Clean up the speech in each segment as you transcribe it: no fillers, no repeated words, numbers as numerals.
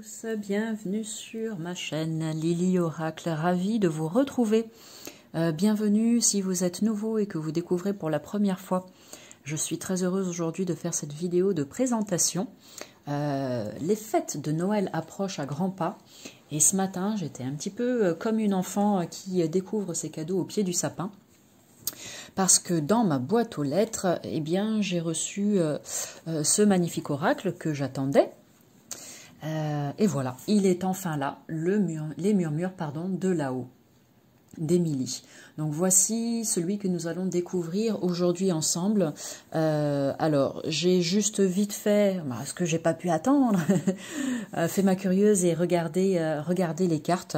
tous, bienvenue sur ma chaîne Lily Oracle, ravie de vous retrouver. Bienvenue si vous êtes nouveau et que vous découvrez pour la première fois. Je suis très heureuse aujourd'hui de faire cette vidéo de présentation. Les fêtes de Noël approchent à grands pas et ce matin j'étais un petit peu comme une enfant qui découvre ses cadeaux au pied du sapin. Parce que dans ma boîte aux lettres, eh bien, j'ai reçu ce magnifique oracle que j'attendais. Et voilà, il est enfin là, les murmures de là-haut, d'Émilie. Donc voici celui que nous allons découvrir aujourd'hui ensemble. Alors, j'ai juste vite fait, ce que j'ai pas pu attendre, fait ma curieuse et regardé les cartes.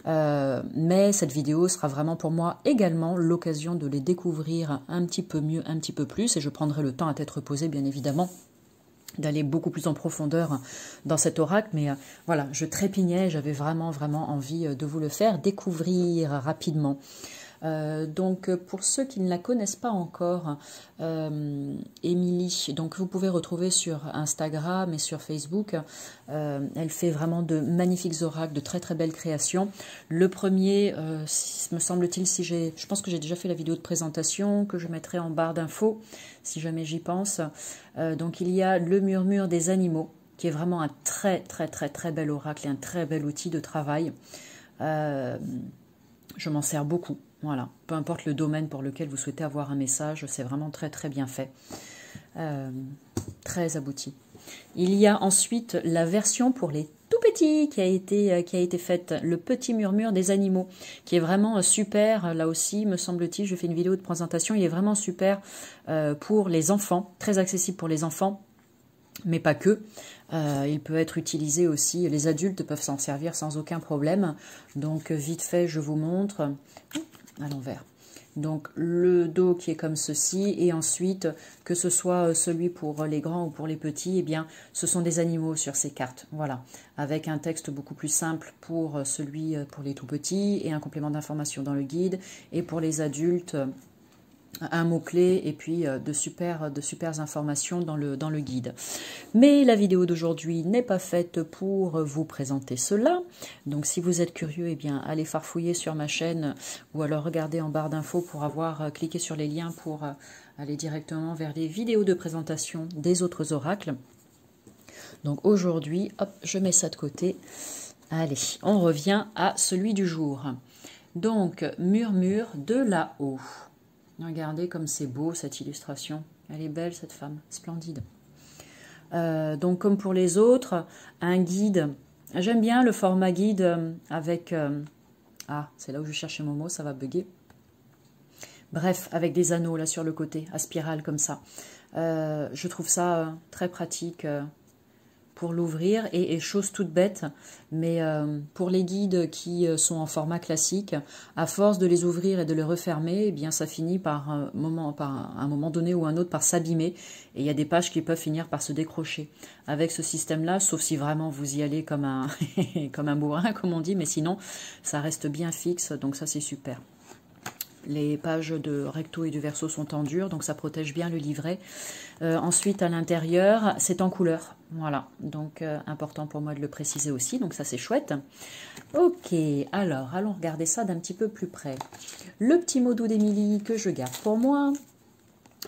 Mais cette vidéo sera vraiment pour moi également l'occasion de les découvrir un petit peu mieux, un petit peu plus. Et je prendrai le temps à tête reposée, bien évidemment, d'aller beaucoup plus en profondeur dans cet oracle, mais voilà, je trépignais, j'avais vraiment envie de vous le faire découvrir rapidement. Donc pour ceux qui ne la connaissent pas encore, Émilie, donc vous pouvez retrouver sur Instagram et sur Facebook. Elle fait vraiment de magnifiques oracles, de très belles créations. Le premier, me semble-t-il, je pense que j'ai déjà fait la vidéo de présentation que je mettrai en barre d'infos si jamais j'y pense. Donc il y a le murmure des animaux, qui est vraiment un très bel oracle et un très bel outil de travail. Je m'en sers beaucoup. Voilà, peu importe le domaine pour lequel vous souhaitez avoir un message, c'est vraiment très bien fait, très abouti. Il y a ensuite la version pour les tout petits qui a été faite, le petit murmure des animaux, qui est vraiment super. Là aussi, me semble-t-il, je fais une vidéo de présentation, il est vraiment super pour les enfants, très accessible pour les enfants. Mais pas que. Il peut être utilisé aussi, les adultes peuvent s'en servir sans aucun problème. Donc vite fait, je vous montre à l'envers. Donc le dos qui est comme ceci, et ensuite, que ce soit celui pour les grands ou pour les petits, eh bien, ce sont des animaux sur ces cartes. Voilà, avec un texte beaucoup plus simple pour celui pour les tout petits, et un complément d'information dans le guide, et pour les adultes, un mot-clé et puis de super informations dans le guide. Mais la vidéo d'aujourd'hui n'est pas faite pour vous présenter cela. Donc si vous êtes curieux, eh bien allez farfouiller sur ma chaîne ou alors regardez en barre d'infos pour avoir cliqué sur les liens pour aller directement vers les vidéos de présentation des autres oracles. Donc aujourd'hui, hop, je mets ça de côté. Allez, on revient à celui du jour. Donc, murmure de là-haut. Regardez comme c'est beau cette illustration. Elle est belle cette femme, splendide. Donc comme pour les autres, un guide. J'aime bien le format guide avec... ah, c'est là où je cherchais mon mot, ça va bugger. Bref, avec des anneaux là sur le côté, à spirale comme ça. Je trouve ça très pratique pour l'ouvrir et chose toute bête, mais pour les guides qui sont en format classique, à force de les ouvrir et de les refermer, eh bien ça finit par un moment donné ou un autre par s'abîmer et il y a des pages qui peuvent finir par se décrocher. Avec ce système-là, sauf si vraiment vous y allez comme un, comme un bourrin, comme on dit, mais sinon ça reste bien fixe, donc ça c'est super. Les pages de recto et du verso sont en dur, donc ça protège bien le livret. Ensuite, à l'intérieur, c'est en couleur. Voilà, donc important pour moi de le préciser aussi, donc ça c'est chouette. Ok, alors, allons regarder ça d'un petit peu plus près. Le petit mot doux d'Émilie que je garde pour moi.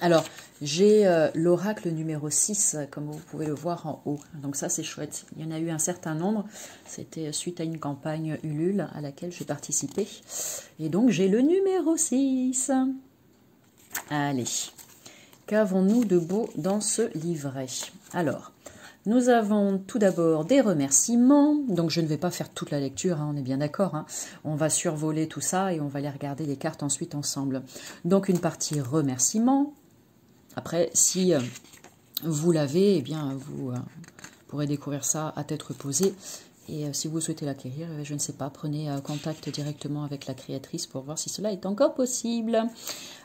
Alors, j'ai l'oracle numéro 6, comme vous pouvez le voir en haut. Donc ça, c'est chouette. Il y en a eu un certain nombre. C'était suite à une campagne Ulule à laquelle j'ai participé. Et donc, j'ai le numéro 6. Allez, qu'avons-nous de beau dans ce livret? Alors, nous avons tout d'abord des remerciements. Donc, je ne vais pas faire toute la lecture, hein, on est bien d'accord. Hein. On va survoler tout ça et on va aller regarder les cartes ensuite ensemble. Donc, une partie remerciements. Après, si vous l'avez, eh bien, vous pourrez découvrir ça à tête reposée. Et si vous souhaitez l'acquérir, je ne sais pas, prenez contact directement avec la créatrice pour voir si cela est encore possible.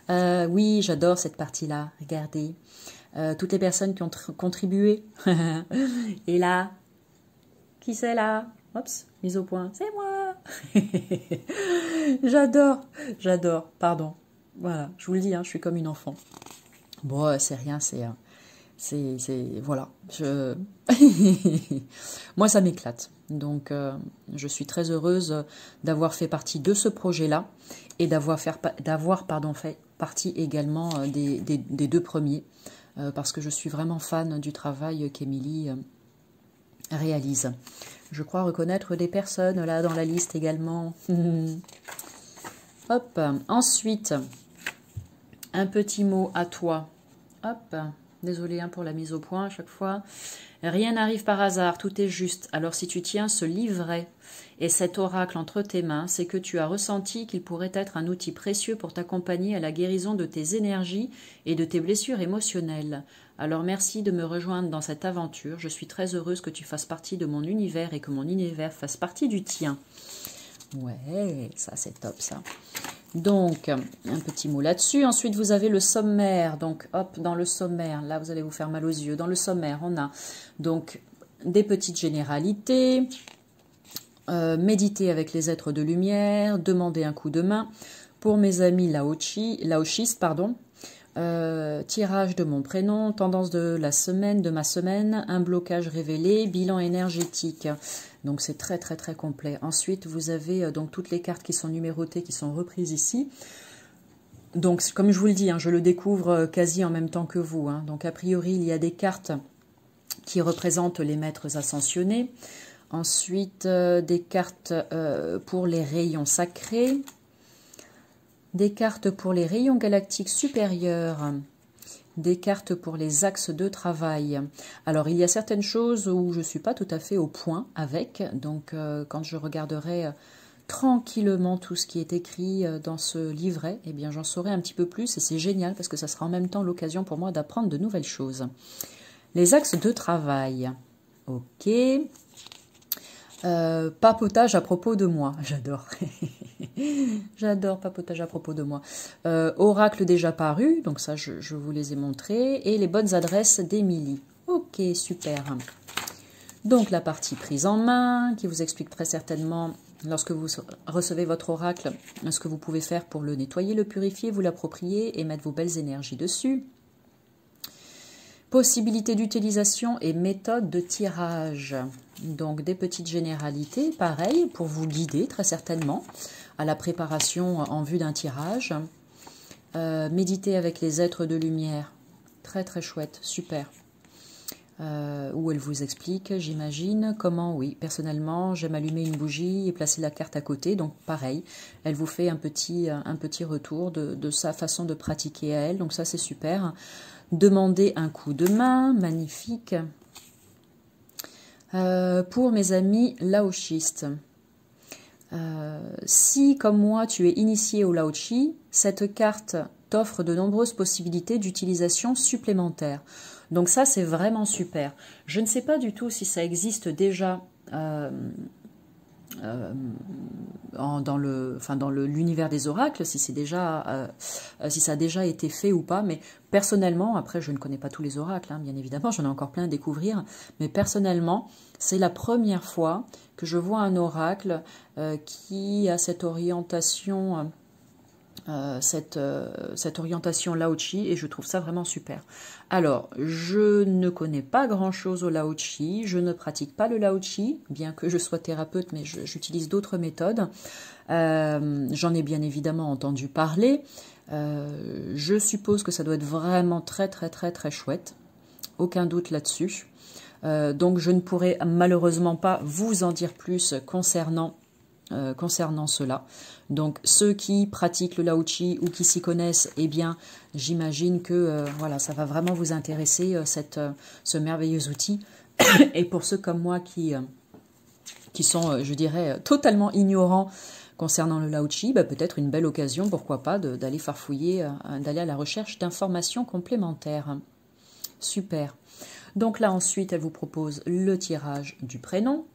Oui, j'adore cette partie-là. Regardez. Toutes les personnes qui ont contribué. Et là, qui c'est là? Oups, mise au point. C'est moi. J'adore, pardon. Voilà, je vous le dis, hein, je suis comme une enfant. Bon, c'est rien, Voilà. Moi, ça m'éclate. Donc, je suis très heureuse d'avoir fait partie de ce projet-là et d'avoir fait partie également des deux premiers, parce que je suis vraiment fan du travail qu'Émilie réalise. Je crois reconnaître des personnes là dans la liste également. Hop. Ensuite, un petit mot à toi. Hop. Désolée pour la mise au point à chaque fois. Rien n'arrive par hasard, tout est juste. Alors si tu tiens ce livret et cet oracle entre tes mains, c'est que tu as ressenti qu'il pourrait être un outil précieux pour t'accompagner à la guérison de tes énergies et de tes blessures émotionnelles. Alors merci de me rejoindre dans cette aventure. Je suis très heureuse que tu fasses partie de mon univers et que mon univers fasse partie du tien. Ouais, ça c'est top ça. Donc, un petit mot là-dessus. Ensuite, vous avez le sommaire. Donc, hop, dans le sommaire, là, vous allez vous faire mal aux yeux. Dans le sommaire, on a donc des petites généralités, méditer avec les êtres de lumière, demander un coup de main. Pour mes amis laochistes, tirage de mon prénom, tendance de ma semaine, un blocage révélé, bilan énergétique. Donc c'est très très très complet. Ensuite vous avez donc toutes les cartes qui sont numérotées, qui sont reprises ici. Donc comme je vous le dis, je le découvre quasi en même temps que vous. Donc a priori il y a des cartes qui représentent les maîtres ascensionnés. Ensuite des cartes pour les rayons sacrés. Des cartes pour les rayons galactiques supérieurs, des cartes pour les axes de travail. Alors, il y a certaines choses où je ne suis pas tout à fait au point avec, donc quand je regarderai tranquillement tout ce qui est écrit dans ce livret, eh bien, j'en saurai un petit peu plus et c'est génial parce que ça sera en même temps l'occasion pour moi d'apprendre de nouvelles choses. Les axes de travail. Ok. Papotage à propos de moi, j'adore. J'adore papotage à propos de moi. Oracle déjà paru, donc ça je vous les ai montrés. Et les bonnes adresses d'Émilie. Ok, super. Donc la partie prise en main, qui vous explique très certainement, lorsque vous recevez votre oracle, ce que vous pouvez faire pour le nettoyer, le purifier, vous l'approprier et mettre vos belles énergies dessus. Possibilités d'utilisation et méthode de tirage. Donc des petites généralités, pareil, pour vous guider très certainement à la préparation en vue d'un tirage. Méditer avec les êtres de lumière. Très très chouette, super. Où elle vous explique, j'imagine, comment, oui, personnellement, j'aime allumer une bougie et placer la carte à côté. Donc pareil, elle vous fait un petit retour de sa façon de pratiquer à elle. Donc ça c'est super. Demander un coup de main, magnifique. Pour mes amis laochistes, si comme moi tu es initié au laochi, cette carte t'offre de nombreuses possibilités d'utilisation supplémentaires. Donc ça c'est vraiment super. Je ne sais pas du tout si ça existe déjà dans l'univers des oracles, si ça a déjà été fait ou pas, mais personnellement, après je ne connais pas tous les oracles, bien évidemment, j'en ai encore plein à découvrir, mais personnellement, c'est la première fois que je vois un oracle qui a cette orientation laochi et je trouve ça vraiment super. Alors, je ne connais pas grand-chose au laochi, je ne pratique pas le laochi, bien que je sois thérapeute, mais j'utilise d'autres méthodes. J'en ai bien évidemment entendu parler. Je suppose que ça doit être vraiment très très très très chouette. Aucun doute là-dessus. Donc je ne pourrai malheureusement pas vous en dire plus concernant cela. Donc ceux qui pratiquent le laochi ou qui s'y connaissent, eh bien j'imagine que voilà, ça va vraiment vous intéresser ce merveilleux outil. Et pour ceux comme moi qui sont, je dirais, totalement ignorants concernant le laochi, peut-être une belle occasion, pourquoi pas, d'aller farfouiller, d'aller à la recherche d'informations complémentaires. Super. Donc là ensuite, elle vous propose le tirage du prénom,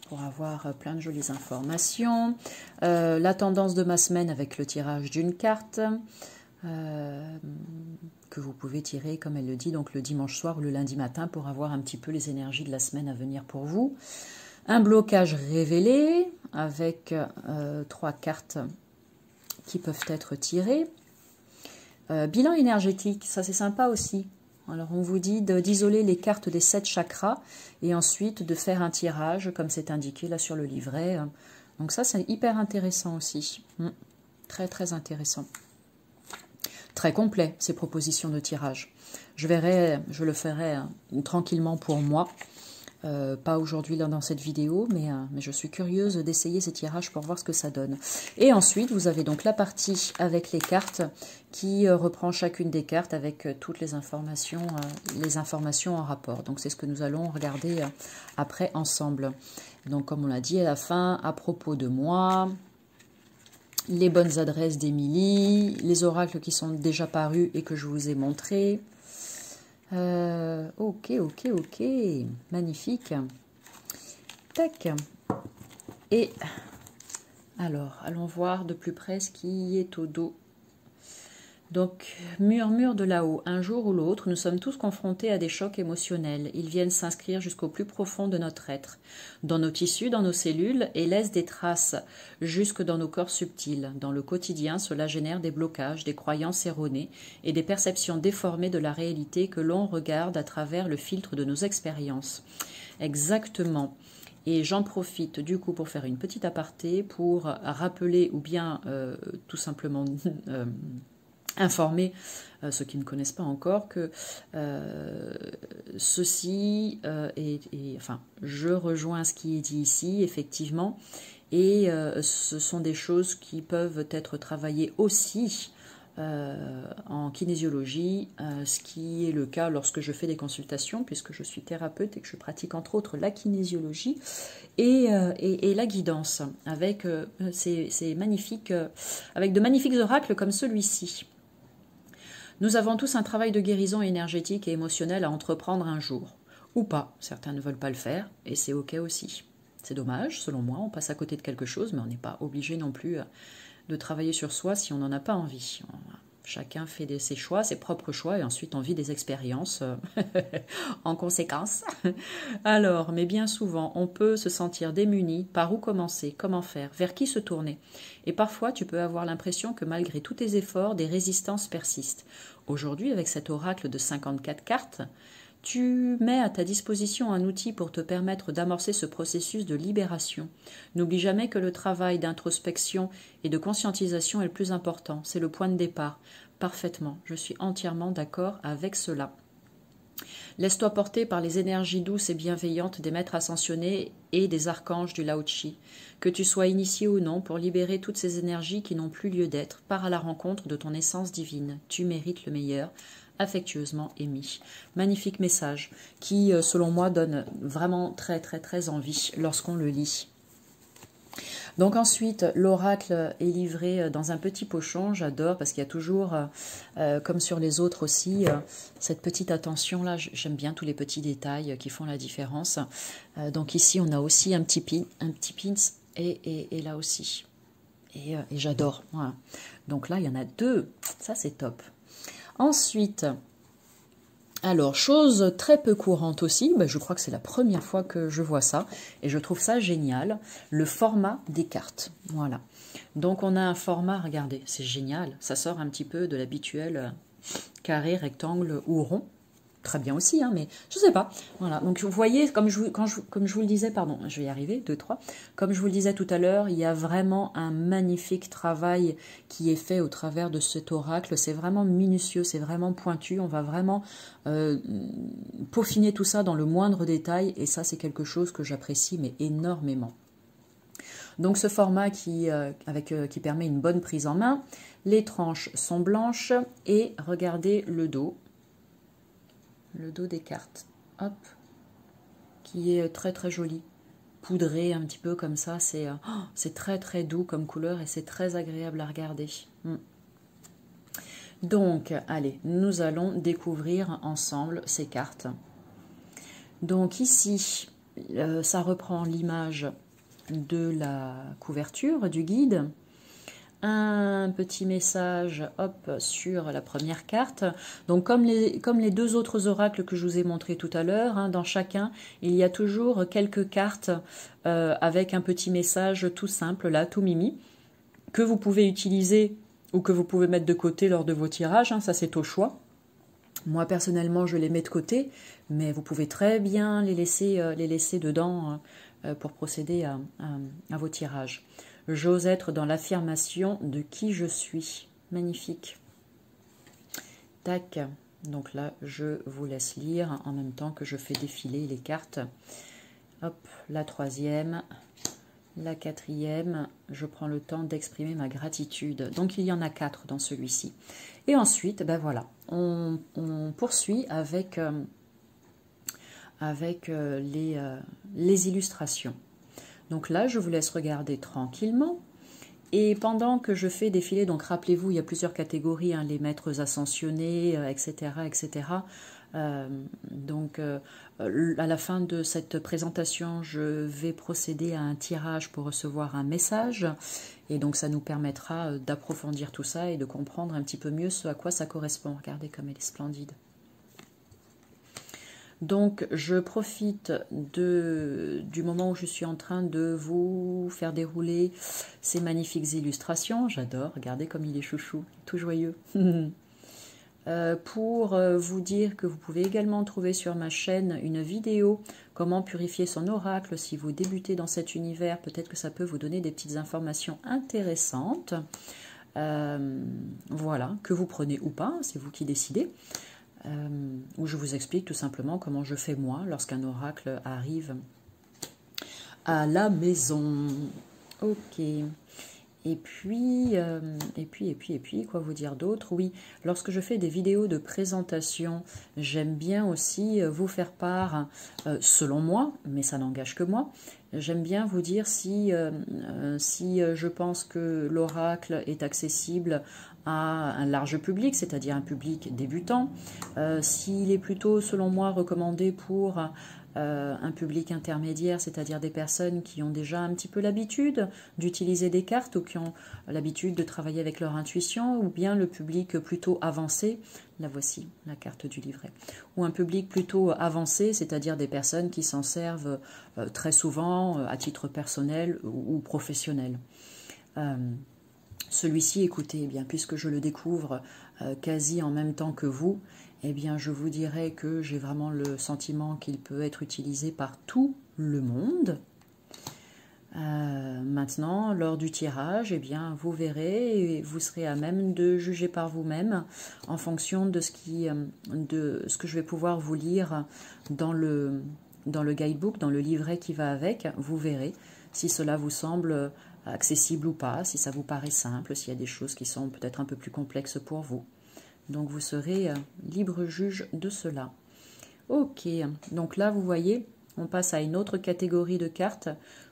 pour avoir plein de jolies informations. La tendance de ma semaine avec le tirage d'une carte que vous pouvez tirer, comme elle le dit, donc le dimanche soir ou le lundi matin pour avoir un petit peu les énergies de la semaine à venir pour vous. Un blocage révélé avec 3 cartes qui peuvent être tirées. Bilan énergétique, ça c'est sympa aussi. Alors on vous dit d'isoler les cartes des 7 chakras et ensuite de faire un tirage comme c'est indiqué là sur le livret. Donc ça c'est hyper intéressant aussi. Très très intéressant. Très complet ces propositions de tirage. Je le ferai tranquillement pour moi. Pas aujourd'hui dans cette vidéo, mais je suis curieuse d'essayer ces tirages pour voir ce que ça donne. Et ensuite, vous avez donc la partie avec les cartes qui reprend chacune des cartes avec toutes les informations en rapport. Donc c'est ce que nous allons regarder après ensemble. Donc comme on l'a dit à la fin, à propos de moi, les bonnes adresses d'Émilie, les oracles qui sont déjà parus et que je vous ai montrés. Ok, magnifique. Tac. Et alors, allons voir de plus près ce qui est au dos. Donc, murmure de là-haut, un jour ou l'autre, nous sommes tous confrontés à des chocs émotionnels. Ils viennent s'inscrire jusqu'au plus profond de notre être, dans nos tissus, dans nos cellules, et laissent des traces jusque dans nos corps subtils. Dans le quotidien, cela génère des blocages, des croyances erronées et des perceptions déformées de la réalité que l'on regarde à travers le filtre de nos expériences. Exactement. Et j'en profite du coup pour faire une petite aparté, pour rappeler ou bien tout simplement... informer ceux qui ne connaissent pas encore que ceci enfin, je rejoins ce qui est dit ici, effectivement, et ce sont des choses qui peuvent être travaillées aussi en kinésiologie, ce qui est le cas lorsque je fais des consultations, puisque je suis thérapeute et que je pratique entre autres la kinésiologie et la guidance avec ces magnifiques, avec de magnifiques oracles comme celui-ci. Nous avons tous un travail de guérison énergétique et émotionnelle à entreprendre un jour. Ou pas, certains ne veulent pas le faire, et c'est ok aussi. C'est dommage, selon moi, on passe à côté de quelque chose, mais on n'est pas obligé non plus de travailler sur soi si on n'en a pas envie. Chacun fait ses choix, ses propres choix, et ensuite on vit des expériences en conséquence. Alors, mais bien souvent, on peut se sentir démuni, par où commencer, comment faire, vers qui se tourner. Et parfois, tu peux avoir l'impression que malgré tous tes efforts, des résistances persistent. Aujourd'hui, avec cet oracle de 54 cartes, tu mets à ta disposition un outil pour te permettre d'amorcer ce processus de libération. N'oublie jamais que le travail d'introspection et de conscientisation est le plus important. C'est le point de départ. Parfaitement, je suis entièrement d'accord avec cela. Laisse-toi porter par les énergies douces et bienveillantes des maîtres ascensionnés et des archanges du Lao-Tchi. Que tu sois initié ou non, pour libérer toutes ces énergies qui n'ont plus lieu d'être, pars à la rencontre de ton essence divine. Tu mérites le meilleur. Affectueusement, Amy. Magnifique message qui, selon moi, donne vraiment très très très envie lorsqu'on le lit. Donc ensuite, l'oracle est livré dans un petit pochon, j'adore parce qu'il y a toujours, comme sur les autres aussi, cette petite attention là, j'aime bien tous les petits détails qui font la différence. Donc ici, on a aussi un petit pins et là aussi. Et j'adore, voilà. Donc là, il y en a deux, ça c'est top. Ensuite, alors, chose très peu courante aussi, je crois que c'est la première fois que je vois ça, et je trouve ça génial, le format des cartes. Voilà. Donc, on a un format, regardez, c'est génial, ça sort un petit peu de l'habituel carré, rectangle ou rond. Très bien aussi, hein, mais je sais pas. Voilà. Donc vous voyez, comme je vous le disais, pardon, je vais y arriver, 2, 3. Comme je vous le disais tout à l'heure, il y a vraiment un magnifique travail qui est fait au travers de cet oracle. C'est vraiment minutieux, c'est vraiment pointu. On va vraiment peaufiner tout ça dans le moindre détail. Et ça, c'est quelque chose que j'apprécie, mais énormément. Donc ce format qui permet une bonne prise en main. Les tranches sont blanches et regardez le dos. Le dos des cartes, hop, qui est très très joli, poudré un petit peu comme ça, c'est très très doux comme couleur et c'est très agréable à regarder. Donc, allez, nous allons découvrir ensemble ces cartes. Donc ici, ça reprend l'image de la couverture du guide. Un petit message, hop, sur la première carte. Donc, comme les deux autres oracles que je vous ai montrés tout à l'heure, hein, dans chacun, il y a toujours quelques cartes avec un petit message tout simple, là, tout mimi, que vous pouvez utiliser ou que vous pouvez mettre de côté lors de vos tirages, hein, ça c'est au choix. Moi personnellement je les mets de côté, mais vous pouvez très bien les laisser dedans pour procéder à vos tirages. J'ose être dans l'affirmation de qui je suis. Magnifique. Tac. Donc là, je vous laisse lire en même temps que je fais défiler les cartes. Hop, la troisième, la quatrième. Je prends le temps d'exprimer ma gratitude. Donc il y en a 4 dans celui-ci. Et ensuite, ben voilà, on poursuit avec les illustrations. Donc là, je vous laisse regarder tranquillement. Et pendant que je fais défiler, donc rappelez-vous, il y a plusieurs catégories, hein, les maîtres ascensionnés, etc., etc. À la fin de cette présentation, je vais procéder à un tirage pour recevoir un message. Et donc, ça nous permettra d'approfondir tout ça et de comprendre un petit peu mieux ce à quoi ça correspond. Regardez comme elle est splendide. Donc, je profite du moment où je suis en train de vous faire dérouler ces magnifiques illustrations. J'adore, regardez comme il est chouchou, tout joyeux. Pour vous dire que vous pouvez également trouver sur ma chaîne une vidéo « Comment purifier son oracle ». Si vous débutez dans cet univers, peut-être que ça peut vous donner des petites informations intéressantes. Voilà, que vous prenez ou pas, c'est vous qui décidez. Où je vous explique tout simplement comment je fais moi lorsqu'un oracle arrive à la maison. Ok. Et puis, quoi vous dire d'autre? Oui, lorsque je fais des vidéos de présentation, j'aime bien aussi vous faire part, selon moi, mais ça n'engage que moi, j'aime bien vous dire si je pense que l'oracle est accessible à un large public, c'est-à-dire un public débutant, s'il est plutôt, selon moi, recommandé pour un public intermédiaire, c'est-à-dire des personnes qui ont déjà un petit peu l'habitude d'utiliser des cartes ou qui ont l'habitude de travailler avec leur intuition, ou bien le public plutôt avancé, la voici, la carte du livret, ou un public plutôt avancé, c'est-à-dire des personnes qui s'en servent très souvent à titre personnel ou professionnel. Celui-ci, écoutez, eh bien, puisque je le découvre quasi en même temps que vous, eh bien, je vous dirais que j'ai vraiment le sentiment qu'il peut être utilisé par tout le monde. Maintenant, lors du tirage, eh bien, vous verrez et vous serez à même de juger par vous-même en fonction de ce que je vais pouvoir vous lire dans le guidebook, dans le livret qui va avec. Vous verrez si cela vous semble accessible ou pas, si ça vous paraît simple, s'il y a des choses qui sont peut-être un peu plus complexes pour vous. Donc vous serez libre juge de cela. Ok, donc là vous voyez, on passe à une autre catégorie de cartes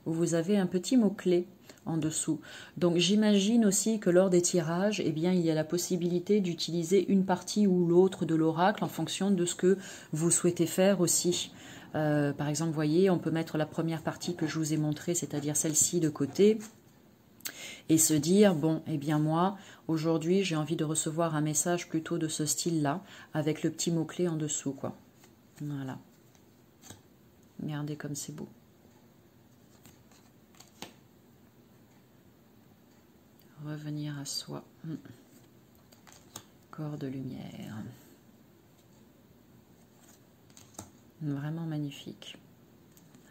où vous avez un petit mot-clé en dessous. Donc j'imagine aussi que lors des tirages, eh bien, il y a la possibilité d'utiliser une partie ou l'autre de l'oracle en fonction de ce que vous souhaitez faire aussi. Par exemple, vous voyez, on peut mettre la première partie que je vous ai montrée, c'est-à-dire celle-ci de côté, et se dire, bon, eh bien moi, aujourd'hui, j'ai envie de recevoir un message plutôt de ce style-là, avec le petit mot-clé en dessous, quoi. Voilà. Regardez comme c'est beau. Revenir à soi. Corps de lumière. Vraiment magnifique.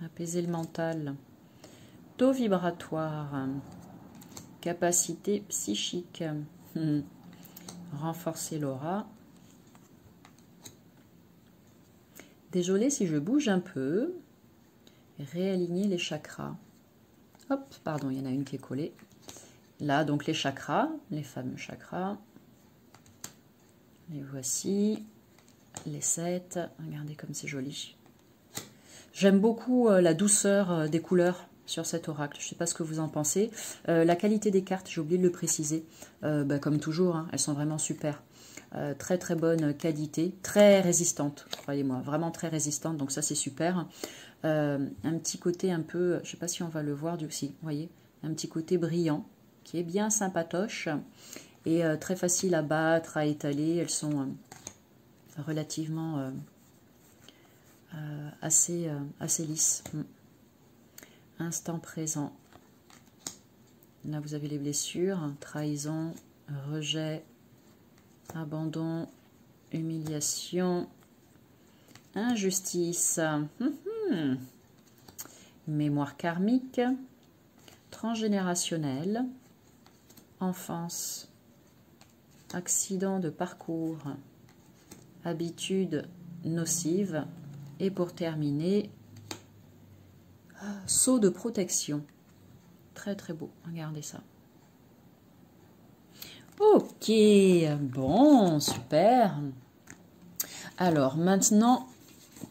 Apaiser le mental. Taux vibratoire. Capacité psychique. Renforcer l'aura. Désolé si je bouge un peu. Réaligner les chakras. Hop, pardon, il y en a une qui est collée. Là, donc les chakras, les fameux chakras. Les voici. Les 7. Regardez comme c'est joli. J'aime beaucoup la douceur des couleurs sur cet oracle. Je ne sais pas ce que vous en pensez. La qualité des cartes, j'ai oublié de le préciser. Comme toujours, hein, elles sont vraiment super. Très très bonne qualité, très résistante, croyez-moi, vraiment très résistante, donc ça c'est super. Un petit côté un peu, je ne sais pas si on va le voir, du coup, vous voyez, un petit côté brillant, qui est bien sympatoche, et très facile à battre, à étaler. Elles sont relativement assez lisses. Instant présent. Là vous avez les blessures, trahison, rejet, abandon, humiliation, injustice, mémoire karmique, transgénérationnelle, enfance, accident de parcours, habitude nocive et pour terminer, saut de protection. Très très beau, regardez ça. Ok, bon, super. Alors maintenant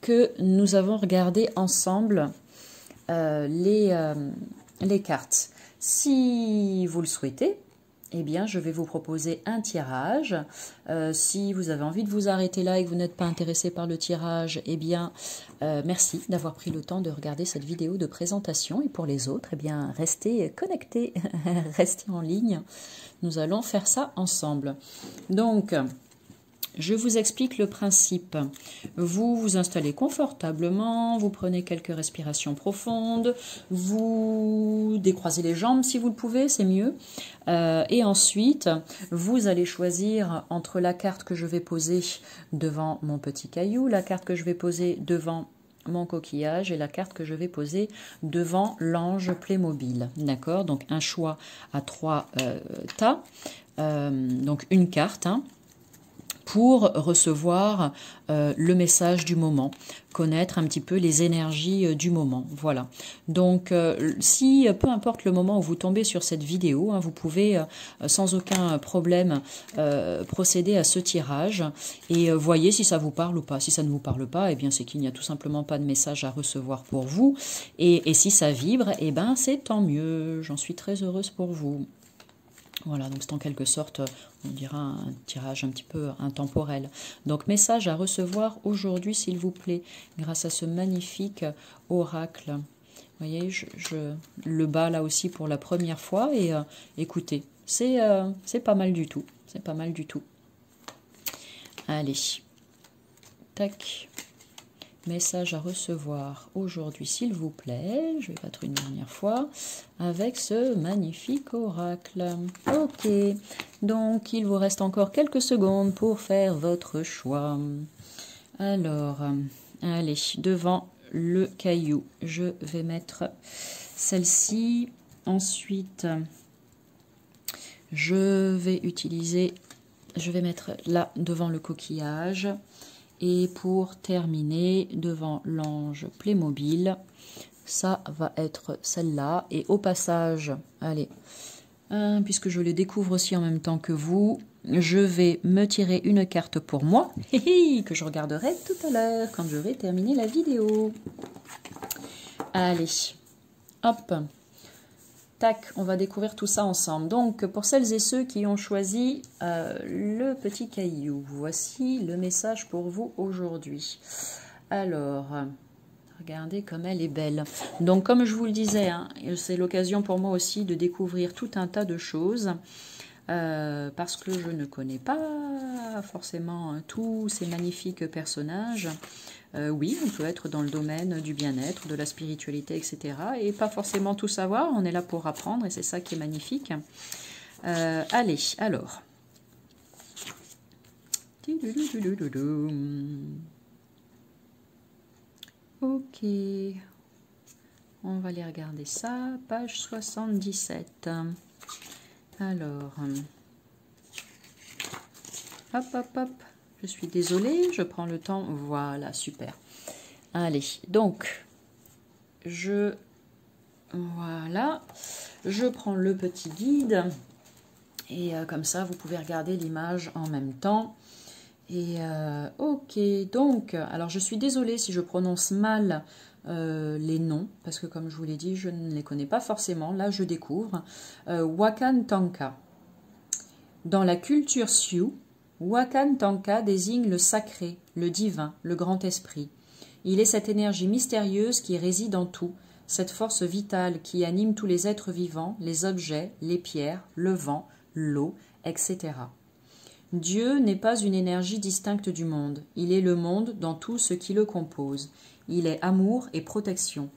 que nous avons regardé ensemble les cartes, si vous le souhaitez, eh bien, je vais vous proposer un tirage. Si vous avez envie de vous arrêter là et que vous n'êtes pas intéressé par le tirage, eh bien, merci d'avoir pris le temps de regarder cette vidéo de présentation. Et pour les autres, eh bien, restez connectés, restez en ligne. Nous allons faire ça ensemble. Donc, je vous explique le principe. Vous vous installez confortablement, vous prenez quelques respirations profondes, vous décroisez les jambes si vous le pouvez, c'est mieux. Et ensuite, vous allez choisir entre la carte que je vais poser devant mon petit caillou, la carte que je vais poser devant mon coquillage et la carte que je vais poser devant l'ange Playmobil. D'accord? Donc un choix à 3 tas, donc une carte, hein, pour recevoir le message du moment, connaître un petit peu les énergies du moment. Voilà. Donc, si peu importe le moment où vous tombez sur cette vidéo, hein, vous pouvez sans aucun problème procéder à ce tirage et voyez si ça vous parle ou pas. Si ça ne vous parle pas, eh bien c'est qu'il n'y a tout simplement pas de message à recevoir pour vous. Et si ça vibre, eh ben c'est tant mieux. J'en suis très heureuse pour vous. Voilà, donc c'est en quelque sorte, on dira un tirage un petit peu intemporel. Donc, message à recevoir aujourd'hui, s'il vous plaît, grâce à ce magnifique oracle. Vous voyez, je le bats là aussi pour la première fois et écoutez, c'est pas mal du tout. C'est pas mal du tout. Allez, tac. Message à recevoir aujourd'hui, s'il vous plaît. Je vais battre une dernière fois avec ce magnifique oracle. Ok, donc il vous reste encore quelques secondes pour faire votre choix. Alors, allez, devant le caillou, je vais mettre celle-ci. Ensuite, je vais mettre là devant le coquillage. Et pour terminer, devant l'ange Playmobil, ça va être celle-là. Et au passage, allez, puisque je les découvre aussi en même temps que vous, je vais me tirer une carte pour moi, que je regarderai tout à l'heure quand j'aurai terminé la vidéo. Allez, hop. Tac, on va découvrir tout ça ensemble. Donc, pour celles et ceux qui ont choisi le petit caillou, voici le message pour vous aujourd'hui. Alors, regardez comme elle est belle. Donc, comme je vous le disais, hein, c'est l'occasion pour moi aussi de découvrir tout un tas de choses. Parce que je ne connais pas forcément tous ces magnifiques personnages. Oui, on peut être dans le domaine du bien-être, de la spiritualité, etc. Et pas forcément tout savoir, on est là pour apprendre et c'est ça qui est magnifique. Allez, alors. Ok, on va aller regarder ça, page 77. Alors, hop, hop, hop. Je suis désolée, je prends le temps. Voilà, super. Allez, donc, voilà, je prends le petit guide. Et comme ça, vous pouvez regarder l'image en même temps. Et ok, donc, alors je suis désolée si je prononce mal les noms, parce que comme je vous l'ai dit, je ne les connais pas forcément. Là, je découvre. Wakan Tanka. Dans la culture Sioux, Wakan Tanka désigne le sacré, le divin, le grand esprit. Il est cette énergie mystérieuse qui réside en tout, cette force vitale qui anime tous les êtres vivants, les objets, les pierres, le vent, l'eau, etc. Dieu n'est pas une énergie distincte du monde, il est le monde dans tout ce qui le compose. Il est amour et protection.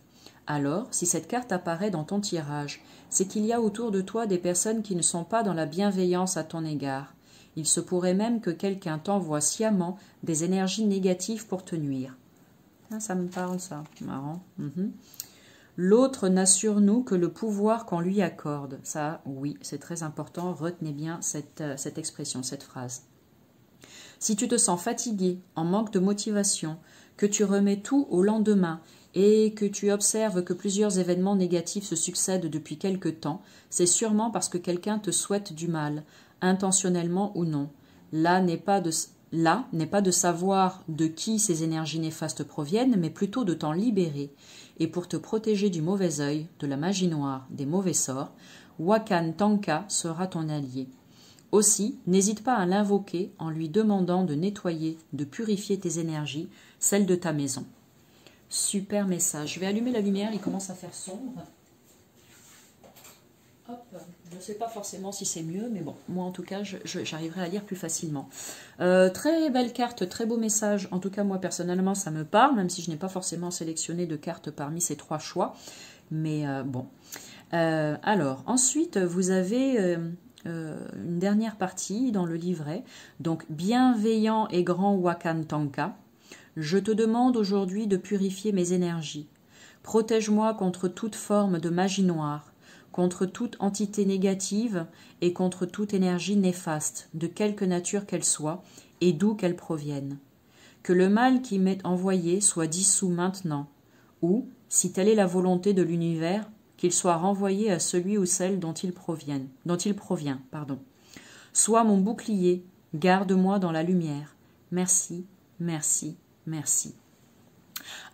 Alors, si cette carte apparaît dans ton tirage, c'est qu'il y a autour de toi des personnes qui ne sont pas dans la bienveillance à ton égard. Il se pourrait même que quelqu'un t'envoie sciemment des énergies négatives pour te nuire. Ah, ça me parle, ça. Marrant. L'autre n'a sur nous que le pouvoir qu'on lui accorde. Ça, oui, c'est très important. Retenez bien cette expression, cette phrase. Si tu te sens fatigué, en manque de motivation, que tu remets tout au lendemain et que tu observes que plusieurs événements négatifs se succèdent depuis quelque temps, c'est sûrement parce que quelqu'un te souhaite du mal, intentionnellement ou non. Là n'est pas de savoir de qui ces énergies néfastes proviennent, mais plutôt de t'en libérer. Et pour te protéger du mauvais œil, de la magie noire, des mauvais sorts, Wakan Tanka sera ton allié. Aussi, n'hésite pas à l'invoquer en lui demandant de nettoyer, de purifier tes énergies, celles de ta maison. Super message. Je vais allumer la lumière, il commence à faire sombre. Hop, je ne sais pas forcément si c'est mieux, mais bon, moi en tout cas, j'arriverai à lire plus facilement. Très belle carte, très beau message. En tout cas, moi personnellement, ça me parle, même si je n'ai pas forcément sélectionné de cartes parmi ces 3 choix. Mais bon. Alors, ensuite, vous avez une dernière partie dans le livret. Donc, bienveillant et grand Wakan Tanka. Je te demande aujourd'hui de purifier mes énergies. Protège-moi contre toute forme de magie noire, contre toute entité négative et contre toute énergie néfaste, de quelque nature qu'elle soit et d'où qu'elle provienne. Que le mal qui m'est envoyé soit dissous maintenant, ou, si telle est la volonté de l'univers, qu'il soit renvoyé à celui ou celle dont il provient. Sois mon bouclier, garde-moi dans la lumière. Merci, merci, merci.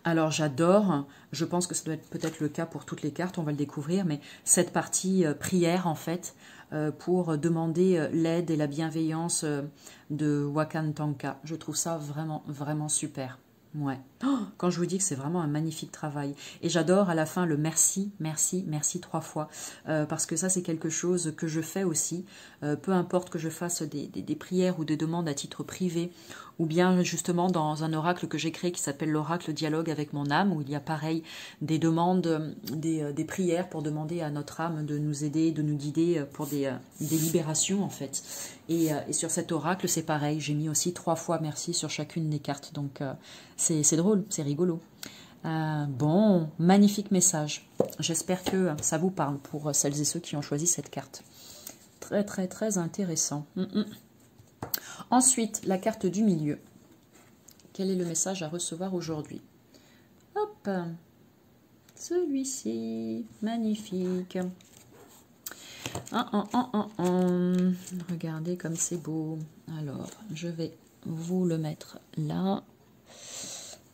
Alors j'adore, je pense que ça doit être peut-être le cas pour toutes les cartes, on va le découvrir, mais cette partie prière en fait, pour demander l'aide et la bienveillance de Wakan Tanka. Je trouve ça vraiment, vraiment super. Ouais. Oh, quand je vous dis que c'est vraiment un magnifique travail. Et j'adore à la fin le merci, merci, merci 3 fois. Parce que ça, c'est quelque chose que je fais aussi. Peu importe que je fasse des prières ou des demandes à titre privé, ou bien justement dans un oracle que j'ai créé qui s'appelle l'oracle dialogue avec mon âme, où il y a pareil des demandes, des prières pour demander à notre âme de nous aider, de nous guider pour des libérations en fait. Et sur cet oracle, c'est pareil, j'ai mis aussi 3 fois merci sur chacune des cartes. Donc c'est drôle, c'est rigolo. Bon, magnifique message. J'espère que ça vous parle pour celles et ceux qui ont choisi cette carte. Très, très, très intéressant. Ensuite, la carte du milieu. Quel est le message à recevoir aujourd'hui? Hop, celui-ci, magnifique. Regardez comme c'est beau. Alors, je vais vous le mettre là.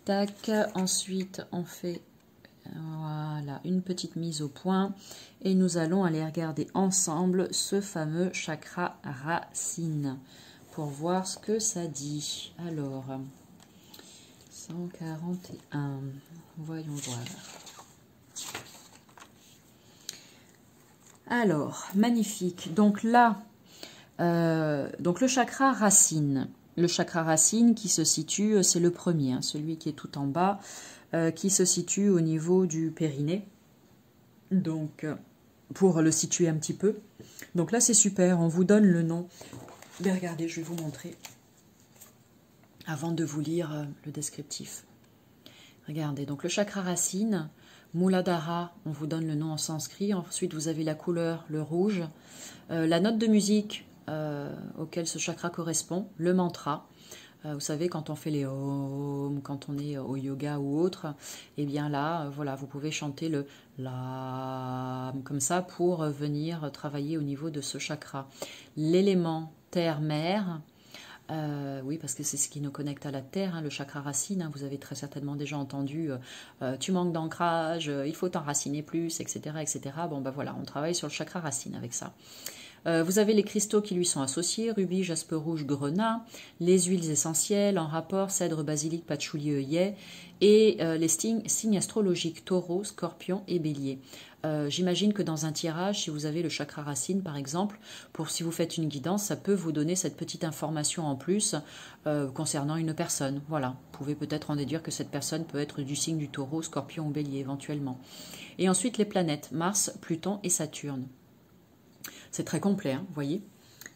Tac, ensuite on fait voilà, une petite mise au point et nous allons aller regarder ensemble ce fameux chakra racine pour voir ce que ça dit. Alors, 141, voyons voir. Alors, magnifique. Donc là, donc le chakra racine. Le chakra racine qui se situe, c'est le premier, hein, celui qui est tout en bas, qui se situe au niveau du périnée. Donc, pour le situer un petit peu. Donc là, c'est super, on vous donne le nom. Mais regardez, je vais vous montrer, avant de vous lire le descriptif. Regardez, donc le chakra racine, Muladhara, on vous donne le nom en sanskrit. Ensuite, vous avez la couleur, le rouge. La note de musique auquel ce chakra correspond, le mantra. Vous savez, quand on fait les Om, quand on est au yoga ou autre, et bien là, voilà, vous pouvez chanter le Lam, comme ça, pour venir travailler au niveau de ce chakra. L'élément terre-mer, oui, parce que c'est ce qui nous connecte à la terre, hein, le chakra racine. Hein, vous avez très certainement déjà entendu tu manques d'ancrage, il faut t'enraciner plus, etc., etc. Bon, ben voilà, on travaille sur le chakra racine avec ça. Vous avez les cristaux qui lui sont associés, rubis, jaspe rouge, grenat, les huiles essentielles en rapport, cèdre, basilic, patchouli, œillet, et les signes astrologiques, taureau, scorpion et bélier. J'imagine que dans un tirage, si vous avez le chakra racine par exemple, si vous faites une guidance, ça peut vous donner cette petite information en plus concernant une personne. Voilà, vous pouvez peut-être en déduire que cette personne peut être du signe du taureau, scorpion ou bélier éventuellement. Et ensuite les planètes, Mars, Pluton et Saturne. C'est très complet, hein, vous voyez.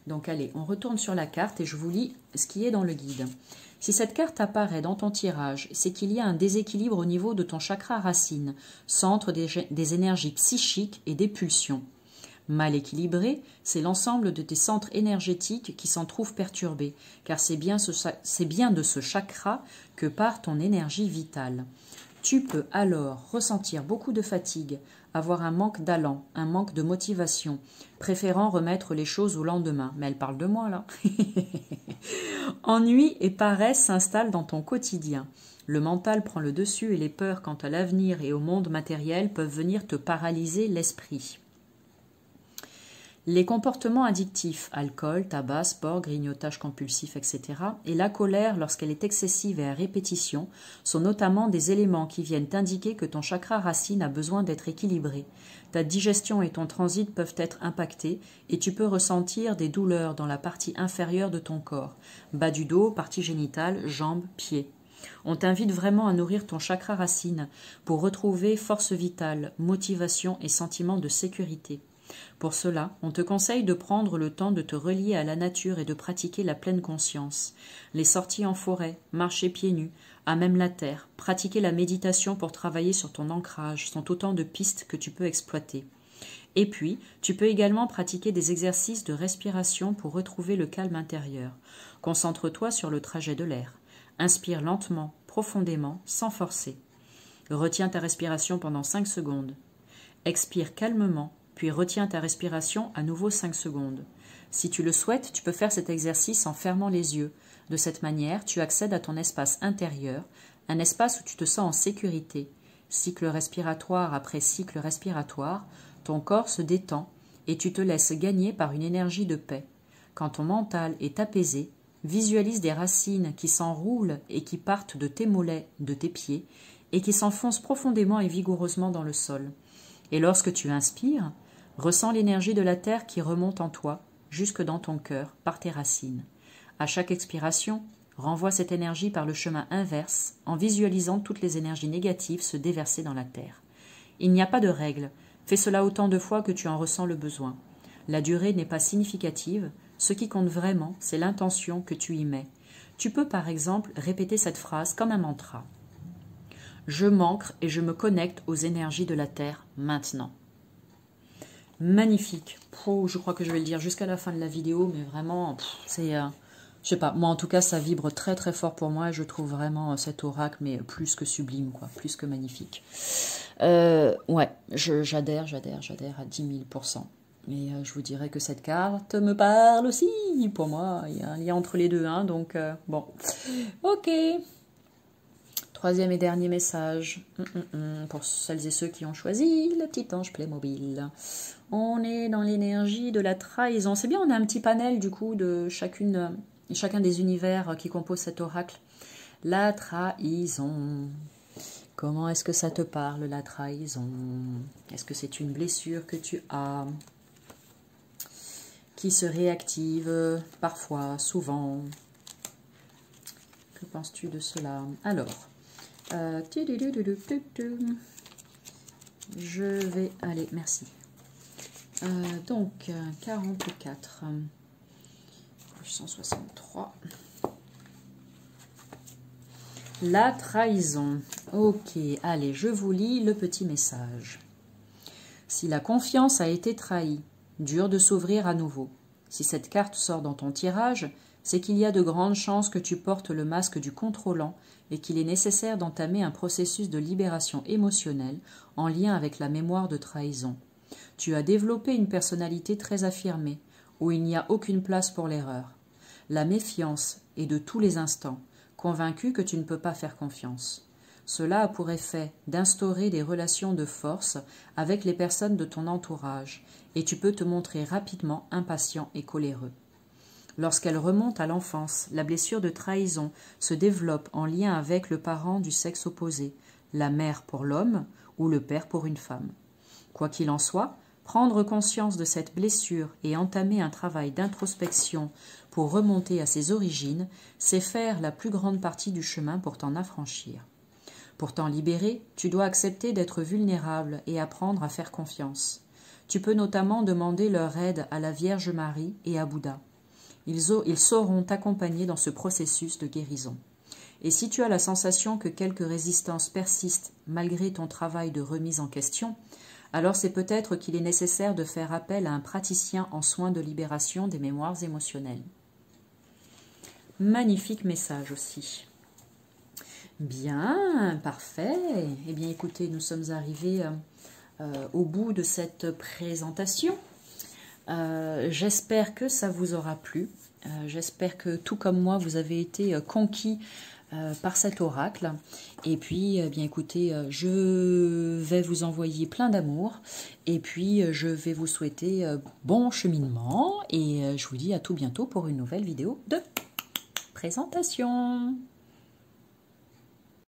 Donc allez, on retourne sur la carte et je vous lis ce qui est dans le guide. Si cette carte apparaît dans ton tirage, c'est qu'il y a un déséquilibre au niveau de ton chakra racine, centre des énergies psychiques et des pulsions. Mal équilibré, c'est l'ensemble de tes centres énergétiques qui s'en trouvent perturbés, car c'est bien de ce chakra que part ton énergie vitale. Tu peux alors ressentir beaucoup de fatigue, avoir un manque d'allant, un manque de motivation, préférant remettre les choses au lendemain. Mais elle parle de moi, là. Ennui et paresse s'installent dans ton quotidien. Le mental prend le dessus et les peurs quant à l'avenir et au monde matériel peuvent venir te paralyser l'esprit. Les comportements addictifs, alcool, tabac, sport, grignotage compulsif, etc., et la colère lorsqu'elle est excessive et à répétition, sont notamment des éléments qui viennent indiquer que ton chakra racine a besoin d'être équilibré. Ta digestion et ton transit peuvent être impactés et tu peux ressentir des douleurs dans la partie inférieure de ton corps, bas du dos, partie génitale, jambes, pieds. On t'invite vraiment à nourrir ton chakra racine pour retrouver force vitale, motivation et sentiment de sécurité. Pour cela, on te conseille de prendre le temps de te relier à la nature et de pratiquer la pleine conscience. Les sorties en forêt, marcher pieds nus, à même la terre, pratiquer la méditation pour travailler sur ton ancrage sont autant de pistes que tu peux exploiter. Et puis, tu peux également pratiquer des exercices de respiration pour retrouver le calme intérieur. Concentre-toi sur le trajet de l'air. Inspire lentement, profondément, sans forcer. Retiens ta respiration pendant 5 secondes. Expire calmement, puis retiens ta respiration à nouveau 5 secondes. Si tu le souhaites, tu peux faire cet exercice en fermant les yeux. De cette manière, tu accèdes à ton espace intérieur, un espace où tu te sens en sécurité. Cycle respiratoire après cycle respiratoire, ton corps se détend et tu te laisses gagner par une énergie de paix. Quand ton mental est apaisé, visualise des racines qui s'enroulent et qui partent de tes mollets, de tes pieds, et qui s'enfoncent profondément et vigoureusement dans le sol. Et lorsque tu inspires, ressens l'énergie de la terre qui remonte en toi, jusque dans ton cœur, par tes racines. À chaque expiration, renvoie cette énergie par le chemin inverse, en visualisant toutes les énergies négatives se déverser dans la terre. Il n'y a pas de règle, fais cela autant de fois que tu en ressens le besoin. La durée n'est pas significative, ce qui compte vraiment, c'est l'intention que tu y mets. Tu peux par exemple répéter cette phrase comme un mantra. Je m'ancre et je me connecte aux énergies de la terre maintenant. Magnifique. Je crois que je vais le dire jusqu'à la fin de la vidéo, mais vraiment, c'est... je sais pas, moi en tout cas, ça vibre très très fort pour moi et je trouve vraiment cet oracle, mais plus que sublime, quoi, plus que magnifique. Ouais, j'adhère à 10 000%. Mais je vous dirais que cette carte me parle aussi. Pour moi, il y a un lien entre les deux, hein, donc bon. Ok. Troisième et dernier message, pour celles et ceux qui ont choisi le petit ange Playmobil. On est dans l'énergie de la trahison. C'est bien, on a un petit panel du coup de chacun des univers qui composent cet oracle. La trahison. Comment est-ce que ça te parle, la trahison? Est-ce que c'est une blessure que tu as qui se réactive parfois, souvent? Que penses-tu de cela? Alors, je vais aller, merci. Donc, 44, 163. La trahison. Ok, allez, je vous lis le petit message. Si la confiance a été trahie, dur de s'ouvrir à nouveau. Si cette carte sort dans ton tirage, c'est qu'il y a de grandes chances que tu portes le masque du contrôlant et qu'il est nécessaire d'entamer un processus de libération émotionnelle en lien avec la mémoire de trahison. Tu as développé une personnalité très affirmée, où il n'y a aucune place pour l'erreur. La méfiance est de tous les instants, convaincu que tu ne peux pas faire confiance. Cela a pour effet d'instaurer des relations de force avec les personnes de ton entourage et tu peux te montrer rapidement impatient et coléreux. Lorsqu'elle remonte à l'enfance, la blessure de trahison se développe en lien avec le parent du sexe opposé, la mère pour l'homme ou le père pour une femme. Quoi qu'il en soit, prendre conscience de cette blessure et entamer un travail d'introspection pour remonter à ses origines, c'est faire la plus grande partie du chemin pour t'en affranchir. Pour t'en libérer, tu dois accepter d'être vulnérable et apprendre à faire confiance. Tu peux notamment demander leur aide à la Vierge Marie et à Bouddha. Ils sauront t'accompagner dans ce processus de guérison. Et si tu as la sensation que quelques résistances persistent malgré ton travail de remise en question, alors c'est peut-être qu'il est nécessaire de faire appel à un praticien en soins de libération des mémoires émotionnelles. Magnifique message aussi. Bien, parfait. Eh bien écoutez, nous sommes arrivés au bout de cette présentation. J'espère que ça vous aura plu. J'espère que tout comme moi, vous avez été conquis par cet oracle. Et puis, bien écoutez, je vais vous envoyer plein d'amour. Et puis, je vais vous souhaiter bon cheminement. Et je vous dis à tout bientôt pour une nouvelle vidéo de présentation.